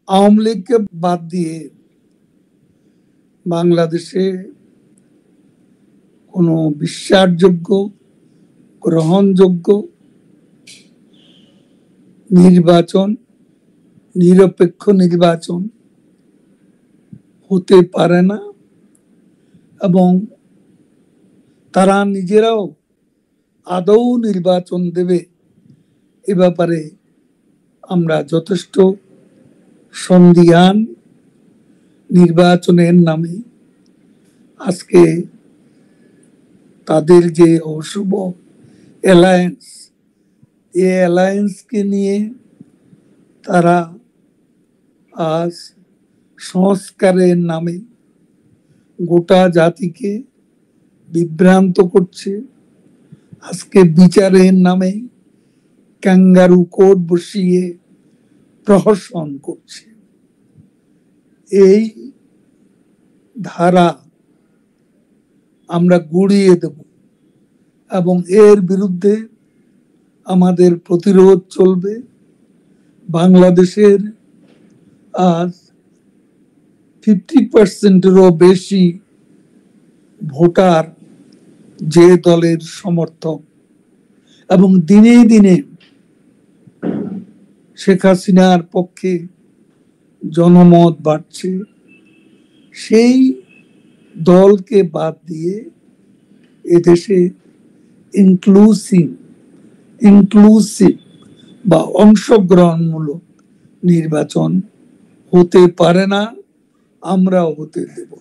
আওয়ামী লীগকে বাদ দিয়ে বাংলাদেশে কোনো বিশ্বাসযোগ্য, গ্রহণযোগ্য নির্বাচন, নিরপেক্ষ নির্বাচন হতে পারে না এবং তারা নিজেরাও আদৌ নির্বাচন দেবে এ ব্যাপারে আমরা যথেষ্ট সন্দিহান। নির্বাচনের নামে আজকে তাদের যে অশুভ অ্যালায়েন্স, এই অ্যালায়েন্সকে নিয়ে তারা আজ সংস্কারের নামে গোটা জাতিকে বিভ্রান্ত করছে। আজকে বিচারের নামে ক্যাঙ্গারু কোর্ট বসিয়ে প্রহসন করছে। এই ধারা আমরা গুড়িয়ে দেব এবং এর বিরুদ্ধে আমাদের প্রতিরোধ চলবে। বাংলাদেশের আজ 50%-এরও বেশি ভোটার যে দলের সমর্থক এবং দিনে দিনে শেখ হাসিনার পক্ষে জনমত বাড়ছে, সেই দলকে বাদ দিয়ে এদেশে ইনক্লুসিভ বা অংশগ্রহণমূলক নির্বাচন হতে পারে না, আমরাও হতে দেব।